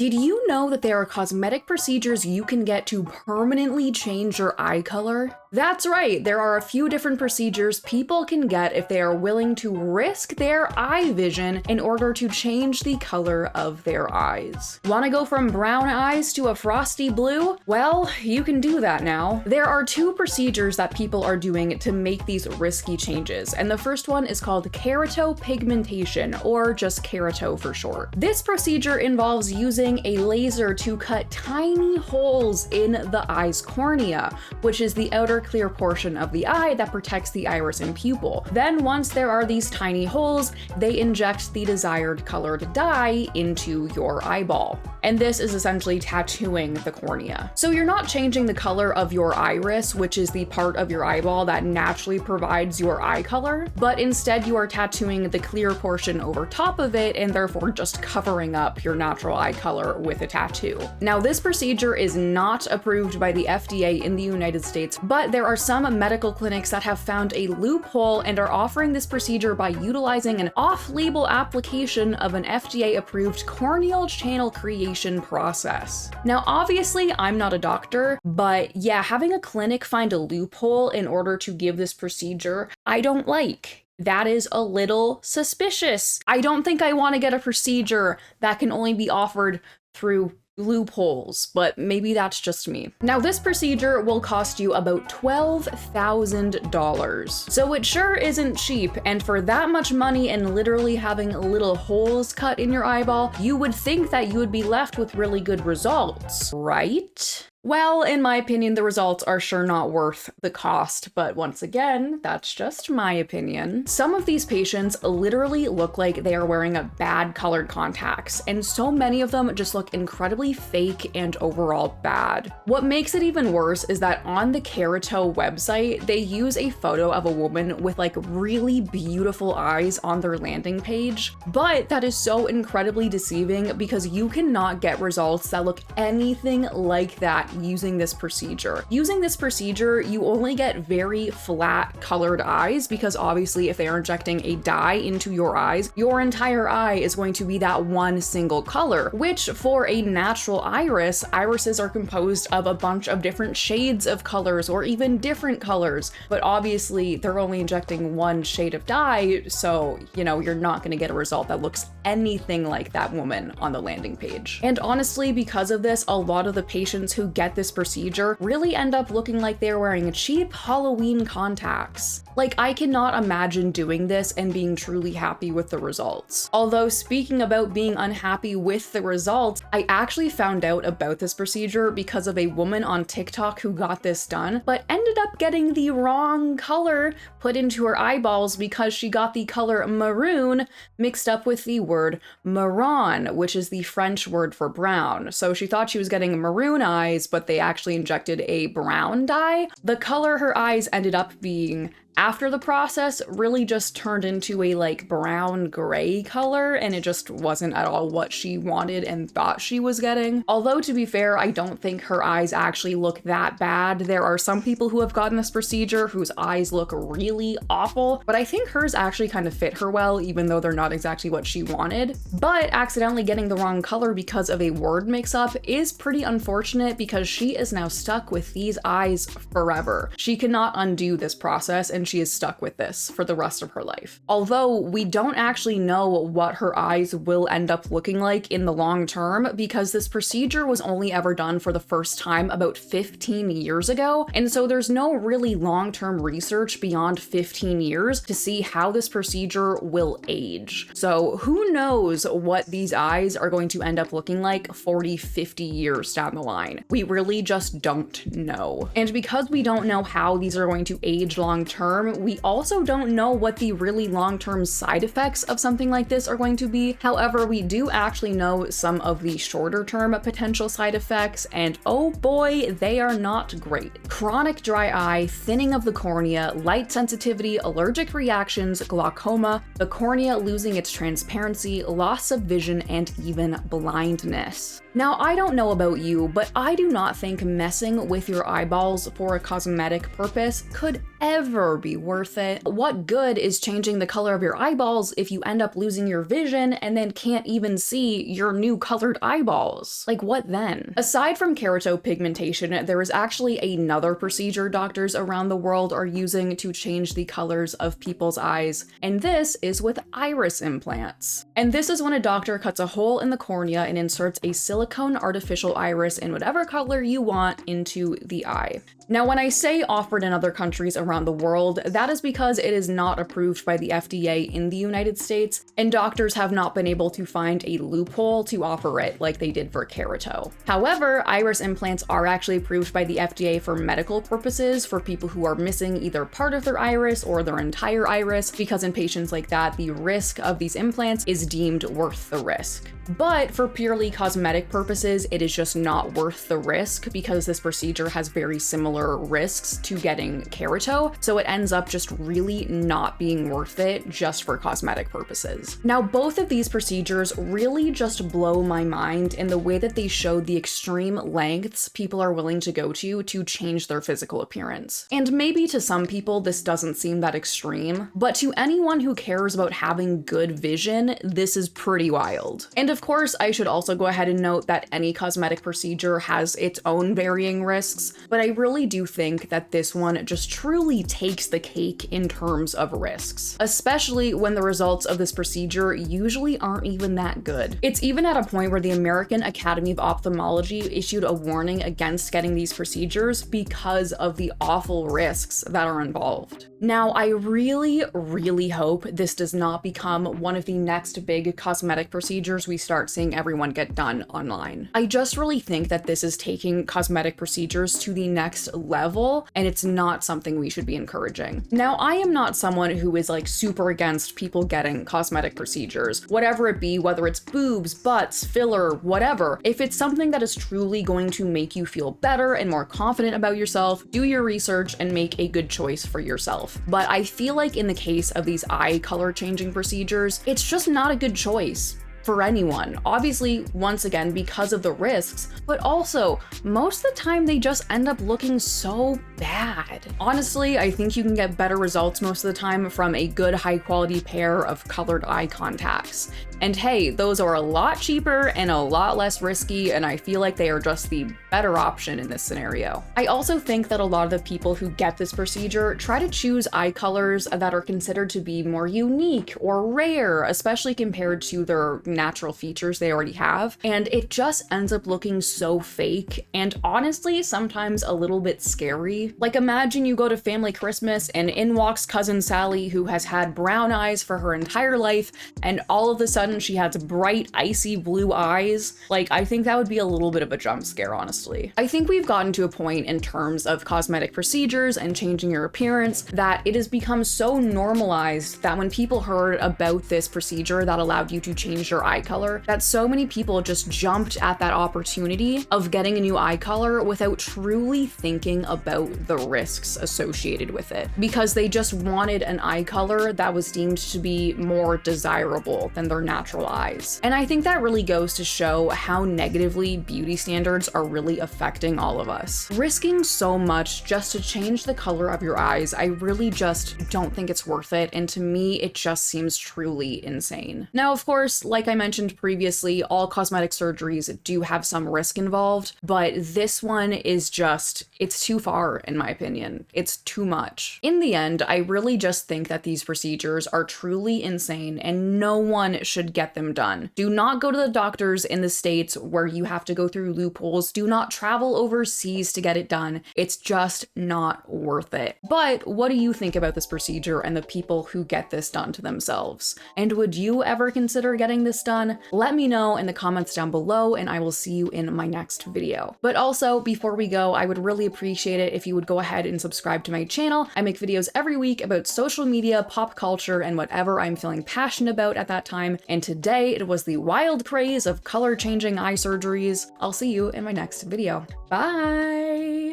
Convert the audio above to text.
Did you know that there are cosmetic procedures you can get to permanently change your eye color? That's right, there are a few different procedures people can get if they are willing to risk their eye vision in order to change the color of their eyes. Want to go from brown eyes to a frosty blue? Well, you can do that now. There are two procedures that people are doing to make these risky changes, and the first one is called keratopigmentation, or just kerato for short. This procedure involves using a laser to cut tiny holes in the eye's cornea, which is the outer clear portion of the eye that protects the iris and pupil. Then once there are these tiny holes, they inject the desired colored dye into your eyeball. And this is essentially tattooing the cornea. So you're not changing the color of your iris, which is the part of your eyeball that naturally provides your eye color, but instead you are tattooing the clear portion over top of it and therefore just covering up your natural eye color with a tattoo. Now, this procedure is not approved by the FDA in the United States, but there are some medical clinics that have found a loophole and are offering this procedure by utilizing an off-label application of an FDA-approved corneal channel creation process. Now, obviously, I'm not a doctor, but yeah, having a clinic find a loophole in order to give this procedure, I don't like. That is a little suspicious. I don't think I want to get a procedure that can only be offered through loopholes, but maybe that's just me. Now, this procedure will cost you about $12,000. So it sure isn't cheap, and for that much money and literally having little holes cut in your eyeball, you would think that you would be left with really good results, right? Well, in my opinion, the results are sure not worth the cost, but once again, that's just my opinion. Some of these patients literally look like they are wearing a bad colored contacts, and so many of them just look incredibly fake and overall bad. What makes it even worse is that on the Kerato website, they use a photo of a woman with like really beautiful eyes on their landing page, but that is so incredibly deceiving because you cannot get results that look anything like that using this procedure. Using this procedure, you only get very flat colored eyes because obviously if they are injecting a dye into your eyes, your entire eye is going to be that one single color, which for a natural iris, irises are composed of a bunch of different shades of colors or even different colors, but obviously they're only injecting one shade of dye, so you're not going to get a result that looks anything like that woman on the landing page. And honestly, because of this, a lot of the patients who get this procedure really end up looking like they're wearing cheap Halloween contacts. Like, I cannot imagine doing this and being truly happy with the results. Although, speaking about being unhappy with the results, I actually found out about this procedure because of a woman on TikTok who got this done, but ended up getting the wrong color put into her eyeballs because she got the color maroon mixed up with the word marron, which is the French word for brown. So she thought she was getting maroon eyes, but they actually injected a brown dye. The color her eyes ended up being after the process really just turned into a like brown gray color, and it just wasn't at all what she wanted and thought she was getting. Although, to be fair, I don't think her eyes actually look that bad. There are some people who have gotten this procedure whose eyes look really awful, but I think hers actually kind of fit her well, even though they're not exactly what she wanted. But accidentally getting the wrong color because of a word mix-up is pretty unfortunate because she is now stuck with these eyes forever. She cannot undo this process, and she is stuck with this for the rest of her life. Although we don't actually know what her eyes will end up looking like in the long term because this procedure was only ever done for the first time about 15 years ago, and so there's no really long-term research beyond 15 years to see how this procedure will age. So who knows what these eyes are going to end up looking like 40, 50 years down the line. We really just don't know. And because we don't know how these are going to age long term, we also don't know what the really long-term side effects of something like this are going to be. However, we do actually know some of the shorter-term potential side effects, and oh boy, they are not great. Chronic dry eye, thinning of the cornea, light sensitivity, allergic reactions, glaucoma, the cornea losing its transparency, loss of vision, and even blindness. Now, I don't know about you, but I do not think messing with your eyeballs for a cosmetic purpose could ever be worth it. What good is changing the color of your eyeballs if you end up losing your vision and then can't even see your new colored eyeballs? Like, what then? Aside from keratopigmentation, there is actually another procedure doctors around the world are using to change the colors of people's eyes, and this is with iris implants. And this is when a doctor cuts a hole in the cornea and inserts a silicone artificial iris in whatever color you want into the eye. Now, when I say offered in other countries around the world, that is because it is not approved by the FDA in the United States, and doctors have not been able to find a loophole to offer it like they did for kerato. However, iris implants are actually approved by the FDA for medical purposes for people who are missing either part of their iris or their entire iris, because in patients like that, the risk of these implants is deemed worth the risk. But for purely cosmetic purposes, it is just not worth the risk because this procedure has very similar risks to getting kerato, so it ends up just really not being worth it just for cosmetic purposes. Now, both of these procedures really just blow my mind in the way that they show the extreme lengths people are willing to go to change their physical appearance. And maybe to some people this doesn't seem that extreme, but to anyone who cares about having good vision, this is pretty wild. And of course, I should also go ahead and note that any cosmetic procedure has its own varying risks, but I really do think that this one just truly takes the cake in terms of risks, especially when the results of this procedure usually aren't even that good. It's even at a point where the American Academy of Ophthalmology issued a warning against getting these procedures because of the awful risks that are involved. Now, I really, really hope this does not become one of the next big cosmetic procedures we start seeing everyone get done online. I just really think that this is taking cosmetic procedures to the next level, and it's not something we should be encouraging. Now, I am not someone who is like super against people getting cosmetic procedures, whatever it be, whether it's boobs, butts, filler, whatever. If it's something that is truly going to make you feel better and more confident about yourself, do your research and make a good choice for yourself. But I feel like in the case of these eye color changing procedures, it's just not a good choice for anyone. Obviously, once again, because of the risks, but also most of the time they just end up looking so bad. Honestly, I think you can get better results most of the time from a good high quality pair of colored eye contacts. And hey, those are a lot cheaper and a lot less risky, and I feel like they are just the better option in this scenario. I also think that a lot of the people who get this procedure try to choose eye colors that are considered to be more unique or rare, especially compared to their natural features they already have, and it just ends up looking so fake and honestly sometimes a little bit scary. Like, imagine you go to family Christmas and in walks cousin Sally, who has had brown eyes for her entire life, and all of a sudden she has bright icy blue eyes. Like, I think that would be a little bit of a jump scare, honestly. I think we've gotten to a point in terms of cosmetic procedures and changing your appearance that it has become so normalized that when people heard about this procedure that allowed you to change your eye color, that so many people just jumped at that opportunity of getting a new eye color without truly thinking about the risks associated with it, because they just wanted an eye color that was deemed to be more desirable than their natural eyes. And I think that really goes to show how negatively beauty standards are really affecting all of us. Risking so much just to change the color of your eyes, I really just don't think it's worth it, and to me it just seems truly insane. Now, of course, like I mentioned previously, all cosmetic surgeries do have some risk involved, but this one is just, it's too far in my opinion. It's too much. In the end, I really just think that these procedures are truly insane and no one should get them done. Do not go to the doctors in the States where you have to go through loopholes. Do not travel overseas to get it done. It's just not worth it. But what do you think about this procedure and the people who get this done to themselves? And would you ever consider getting this done? Let me know in the comments down below, and I will see you in my next video. But also, before we go, I would really appreciate it if you would go ahead and subscribe to my channel. I make videos every week about social media, pop culture, and whatever I'm feeling passionate about at that time. And today it was the wild craze of color changing eye surgeries. I'll see you in my next video. Bye!